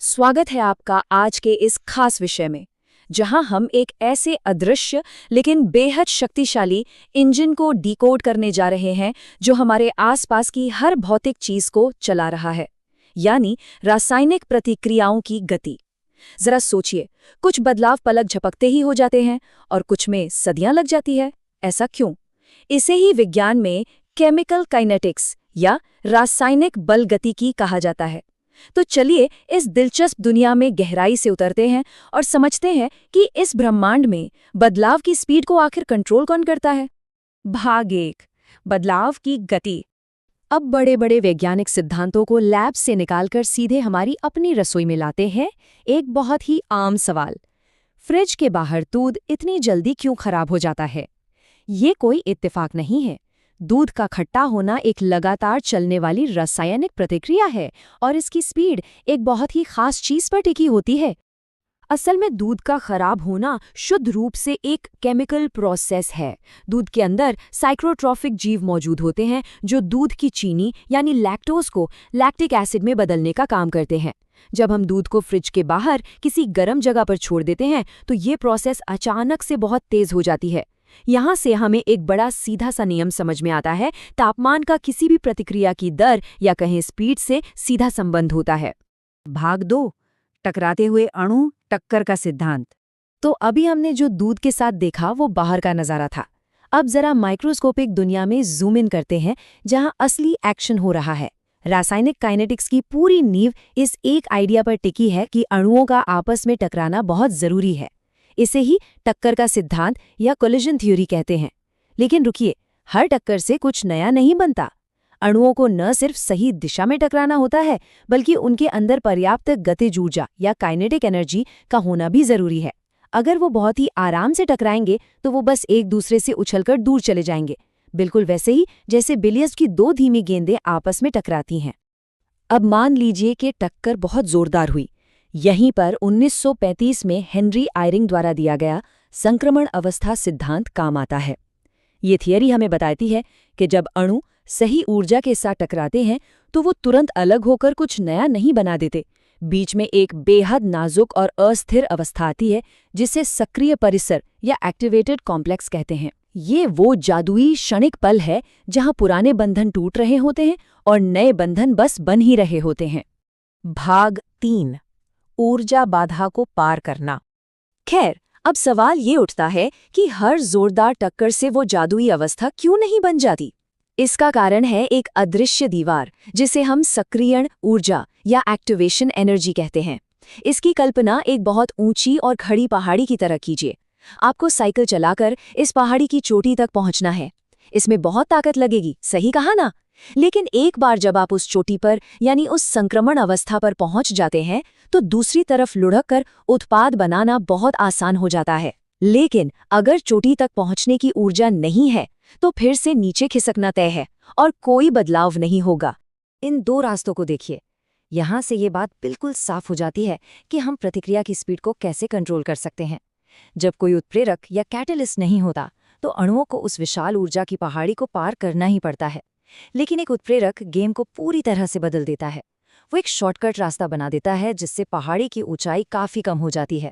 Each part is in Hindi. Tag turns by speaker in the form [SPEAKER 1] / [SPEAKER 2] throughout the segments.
[SPEAKER 1] स्वागत है आपका आज के इस खास विषय में, जहां हम एक ऐसे अदृश्य लेकिन बेहद शक्तिशाली इंजन को डिकोड करने जा रहे हैं जो हमारे आसपास की हर भौतिक चीज को चला रहा है, यानी रासायनिक प्रतिक्रियाओं की गति। जरा सोचिए, कुछ बदलाव पलक झपकते ही हो जाते हैं और कुछ में सदियां लग जाती है। ऐसा क्यों? इसे ही विज्ञान में केमिकल काइनेटिक्स या रासायनिक बल गतिकी कहा जाता है। तो चलिए इस दिलचस्प दुनिया में गहराई से उतरते हैं और समझते हैं कि इस ब्रह्मांड में बदलाव की स्पीड को आखिर कंट्रोल कौन करता है। भाग 1, बदलाव की गति। अब बड़े बड़े वैज्ञानिक सिद्धांतों को लैब से निकालकर सीधे हमारी अपनी रसोई में लाते हैं। एक बहुत ही आम सवाल, फ्रिज के बाहर दूध इतनी जल्दी क्यों खराब हो जाता है? ये कोई इत्तेफाक नहीं है। दूध का खट्टा होना एक लगातार चलने वाली रासायनिक प्रतिक्रिया है और इसकी स्पीड एक बहुत ही खास चीज पर टिकी होती है। असल में दूध का खराब होना शुद्ध रूप से एक केमिकल प्रोसेस है। दूध के अंदर साइक्रोट्रॉफिक जीव मौजूद होते हैं जो दूध की चीनी यानी लैक्टोज को लैक्टिक एसिड में बदलने का काम करते हैं। जब हम दूध को फ्रिज के बाहर किसी गर्म जगह पर छोड़ देते हैं तो ये प्रोसेस अचानक से बहुत तेज हो जाती है। यहाँ से हमें एक बड़ा सीधा सा नियम समझ में आता है। तापमान का किसी भी प्रतिक्रिया की दर या कहें स्पीड से सीधा संबंध होता है। भाग 2, टकराते हुए अणु टक्कर का सिद्धांत। तो अभी हमने जो दूध के साथ देखा वो बाहर का नजारा था। अब जरा माइक्रोस्कोपिक दुनिया में जूम इन करते हैं, जहां असली एक्शन हो रहा है। रासायनिक काइनेटिक्स की पूरी नींव इस एक आइडिया पर टिकी है कि अणुओं का आपस में टकराना बहुत जरूरी है। इसे ही टक्कर का सिद्धांत या कोलिजन थ्योरी कहते हैं। लेकिन रुकिए, हर टक्कर से कुछ नया नहीं बनता। अणुओं को न सिर्फ सही दिशा में टकराना होता है, बल्कि उनके अंदर पर्याप्त गतिज ऊर्जा या काइनेटिक एनर्जी का होना भी जरूरी है। अगर वो बहुत ही आराम से टकराएंगे तो वो बस एक दूसरे से उछलकर दूर चले जाएंगे, बिल्कुल वैसे ही जैसे बिलियर्ड्स की 2 धीमी गेंदें आपस में टकराती हैं। अब मान लीजिए कि टक्कर बहुत जोरदार हुई। यहीं पर 1935 में हेनरी आयरिंग द्वारा दिया गया संक्रमण अवस्था सिद्धांत काम आता है। ये थियरी हमें बताती है कि जब अणु सही ऊर्जा के साथ टकराते हैं तो वो तुरंत अलग होकर कुछ नया नहीं बना देते। बीच में एक बेहद नाजुक और अस्थिर अवस्था आती है जिसे सक्रिय परिसर या एक्टिवेटेड कॉम्प्लेक्स कहते हैं। ये वो जादुई क्षणिक पल है जहां पुराने बंधन टूट रहे होते हैं और नए बंधन बस बन ही रहे होते हैं। भाग 3, ऊर्जा बाधा को पार करना। खैर, अब सवाल ये उठता है कि हर जोरदार टक्कर से वो जादुई अवस्था क्यों नहीं बन जाती? इसका कारण है एक अदृश्य दीवार, जिसे हम सक्रियण ऊर्जा या एक्टिवेशन एनर्जी कहते हैं। इसकी कल्पना एक बहुत ऊंची और खड़ी पहाड़ी की तरह कीजिए। आपको साइकिल चलाकर इस पहाड़ी की चोटी तक पहुंचना है। इसमें बहुत ताकत लगेगी, सही कहा ना? लेकिन एक बार जब आप उस चोटी पर यानी उस संक्रमण अवस्था पर पहुंच जाते हैं तो दूसरी तरफ लुढ़क कर उत्पाद बनाना बहुत आसान हो जाता है। लेकिन अगर चोटी तक पहुंचने की ऊर्जा नहीं है तो फिर से नीचे खिसकना तय है और कोई बदलाव नहीं होगा। इन 2 रास्तों को देखिए। यहाँ से ये बात बिल्कुल साफ हो जाती है कि हम प्रतिक्रिया की स्पीड को कैसे कंट्रोल कर सकते हैं। जब कोई उत्प्रेरक या कैटलिस्ट नहीं होता तो अणुओं को उस विशाल ऊर्जा की पहाड़ी को पार करना ही पड़ता है। लेकिन एक उत्प्रेरक गेम को पूरी तरह से बदल देता है। वो एक शॉर्टकट रास्ता बना देता है जिससे पहाड़ी की ऊंचाई काफी कम हो जाती है।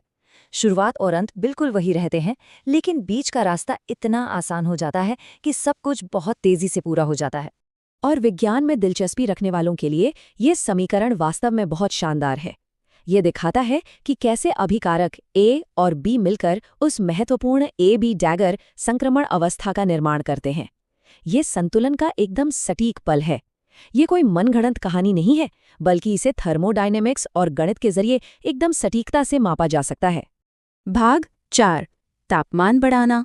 [SPEAKER 1] शुरुआत और अंत बिल्कुल वही रहते हैं, लेकिन बीच का रास्ता इतना आसान हो जाता है कि सब कुछ बहुत तेजी से पूरा हो जाता है। और विज्ञान में दिलचस्पी रखने वालों के लिए ये समीकरण वास्तव में बहुत शानदार है। ये दिखाता है कि कैसे अभिकारक ए और बी मिलकर उस महत्वपूर्ण ए-बी डैगर संक्रमण अवस्था का निर्माण करते हैं। ये संतुलन का एकदम सटीक पल है। ये कोई मनगढ़ंत कहानी नहीं है, बल्कि इसे थर्मोडायनेमिक्स और गणित के जरिए एकदम सटीकता से मापा जा सकता है। भाग 4, तापमान बढ़ाना।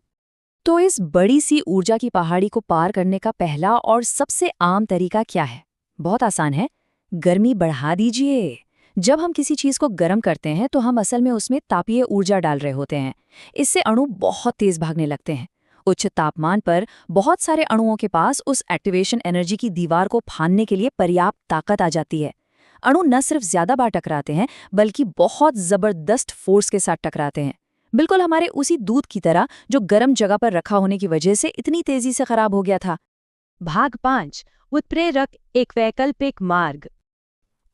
[SPEAKER 1] तो इस बड़ी सी ऊर्जा की पहाड़ी को पार करने का पहला और सबसे आम तरीका क्या है? बहुत आसान है, गर्मी बढ़ा दीजिए। जब हम किसी चीज को गर्म करते हैं तो हम असल में उसमें तापीय ऊर्जा डाल रहे होते हैं। इससे अणु बहुत तेज भागने लगते हैं। उच्च तापमान पर बहुत सारे अणुओं के पास उस एक्टिवेशन एनर्जी की दीवार को फाड़ने के लिए पर्याप्त ताकत आ जाती है। अणु न सिर्फ ज्यादा बार टकराते हैं, बल्कि बहुत जबरदस्त फोर्स के साथ टकराते हैं। बिल्कुल हमारे उसी दूध की तरह जो गर्म जगह पर रखा होने की वजह से इतनी तेजी से खराब हो गया था। भाग 5, उत्प्रेरक एक वैकल्पिक मार्ग।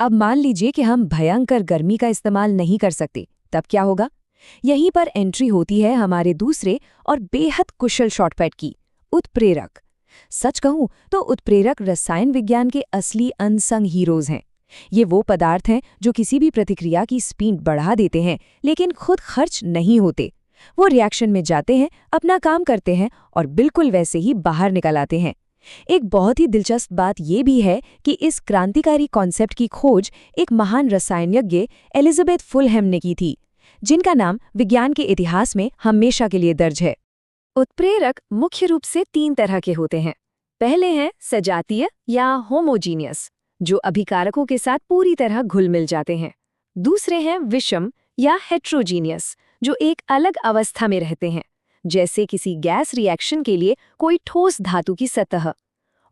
[SPEAKER 1] अब मान लीजिए कि हम भयंकर गर्मी का इस्तेमाल नहीं कर सकते, तब क्या होगा? यहीं पर एंट्री होती है हमारे दूसरे और बेहद कुशल शॉर्टकट की, उत्प्रेरक। सच कहूं तो उत्प्रेरक रसायन विज्ञान के असली अनसंग हीरोज हैं। ये वो पदार्थ हैं जो किसी भी प्रतिक्रिया की स्पीड बढ़ा देते हैं, लेकिन खुद खर्च नहीं होते। वो रिएक्शन में जाते हैं, अपना काम करते हैं और बिल्कुल वैसे ही बाहर निकल आते हैं। एक बहुत ही दिलचस्प बात यह भी है कि इस क्रांतिकारी कॉन्सेप्ट की खोज एक महान रसायनज्ञ एलिजाबेथ फुलहैम ने की थी, जिनका नाम विज्ञान के इतिहास में हमेशा के लिए दर्ज है। उत्प्रेरक मुख्य रूप से 3 तरह के होते हैं। पहले हैं सजातीय या होमोजीनियस, जो अभिकारकों के साथ पूरी तरह घुल मिल जाते हैं। दूसरे हैं विषम या हेट्रोजीनियस, जो एक अलग अवस्था में रहते हैं, जैसे किसी गैस रिएक्शन के लिए कोई ठोस धातु की सतह।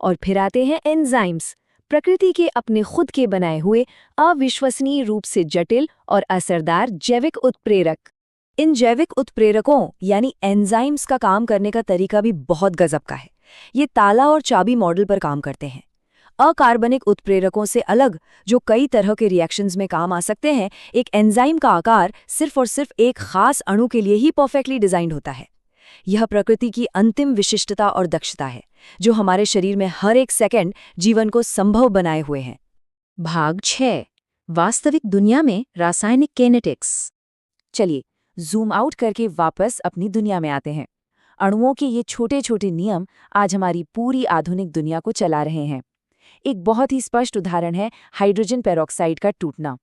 [SPEAKER 1] और फिर आते हैं एंजाइम्स, प्रकृति के अपने खुद के बनाए हुए अविश्वसनीय रूप से जटिल और असरदार जैविक उत्प्रेरक। इन जैविक उत्प्रेरकों यानी एंजाइम्स का काम करने का तरीका भी बहुत गजब का है। ये ताला और चाबी मॉडल पर काम करते हैं। अकार्बनिक उत्प्रेरकों से अलग, जो कई तरह के रिएक्शंस में काम आ सकते हैं, एक एंजाइम का आकार सिर्फ और सिर्फ एक खास अणु के लिए ही परफेक्टली डिजाइंड होता है। यह प्रकृति की अंतिम विशिष्टता और दक्षता है, जो हमारे शरीर में हर एक सेकंड जीवन को संभव बनाए हुए हैं।
[SPEAKER 2] भाग 6, वास्तविक दुनिया में रासायनिक कैनेटिक्स।
[SPEAKER 1] चलिए जूम आउट करके वापस अपनी दुनिया में आते हैं। अणुओं के ये छोटे छोटे नियम आज हमारी पूरी आधुनिक दुनिया को चला रहे हैं। एक बहुत ही स्पष्ट उदाहरण है हाइड्रोजन पेरोक्साइड का टूटना।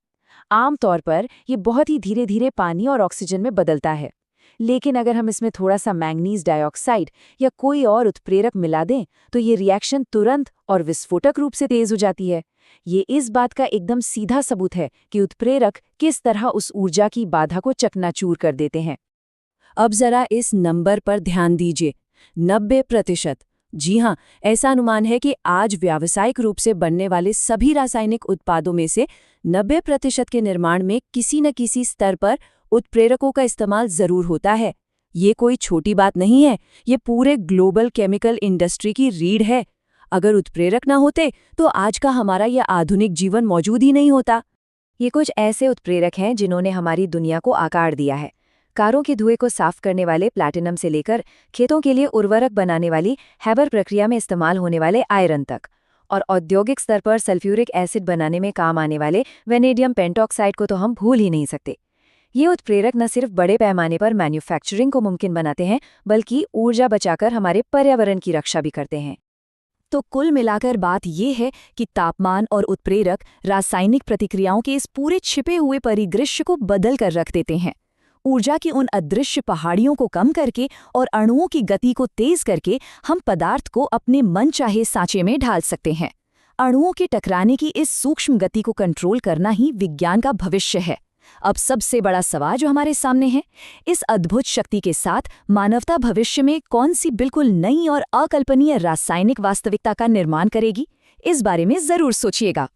[SPEAKER 1] आमतौर पर यह बहुत ही धीरे धीरे पानी और ऑक्सीजन में बदलता है, लेकिन अगर हम इसमें थोड़ा सा मैंगनीज डाइऑक्साइड या कोई और उत्प्रेरक मिला दें तो ये रिएक्शन तुरंत और विस्फोटक रूप से तेज हो जाती है। ये इस बात का एकदम सीधा सबूत है कि उत्प्रेरक किस तरह उस ऊर्जा की बाधा को चकनाचूर कर देते हैं। अब जरा इस नंबर पर ध्यान दीजिए, 90%। जी हाँ, ऐसा अनुमान है कि आज व्यावसायिक रूप से बनने वाले सभी रासायनिक उत्पादों में से 90% के निर्माण में किसी न किसी स्तर पर उत्प्रेरकों का इस्तेमाल जरूर होता है। ये कोई छोटी बात नहीं है, ये पूरे ग्लोबल केमिकल इंडस्ट्री की रीढ़ है। अगर उत्प्रेरक ना होते तो आज का हमारा यह आधुनिक जीवन मौजूद ही नहीं होता। ये कुछ ऐसे उत्प्रेरक हैं जिन्होंने हमारी दुनिया को आकार दिया है। कारों के धुएं को साफ करने वाले प्लैटिनम से लेकर खेतों के लिए उर्वरक बनाने वाली हैबर प्रक्रिया में इस्तेमाल होने वाले आयरन तक, और औद्योगिक स्तर पर सल्फ्यूरिक एसिड बनाने में काम आने वाले वेनेडियम पेंटॉक्साइड को तो हम भूल ही नहीं सकते। ये उत्प्रेरक न सिर्फ बड़े पैमाने पर मैन्युफैक्चरिंग को मुमकिन बनाते हैं, बल्कि ऊर्जा बचाकर हमारे पर्यावरण की रक्षा भी करते हैं। तो कुल मिलाकर बात यह है कि तापमान और उत्प्रेरक रासायनिक प्रतिक्रियाओं के इस पूरे छिपे हुए परिदृश्य को बदल कर रख देते हैं। ऊर्जा की उन अदृश्य पहाड़ियों को कम करके और अणुओं की गति को तेज करके हम पदार्थ को अपने मनचाहे सांचे में ढाल सकते हैं। अणुओं के टकराने की इस सूक्ष्म गति को कंट्रोल करना ही विज्ञान का भविष्य है। अब सबसे बड़ा सवाल जो हमारे सामने है, इस अद्भुत शक्ति के साथ मानवता भविष्य में कौन सी बिल्कुल नई और अकल्पनीय रासायनिक वास्तविकता का निर्माण करेगी? इस बारे में जरूर सोचिएगा।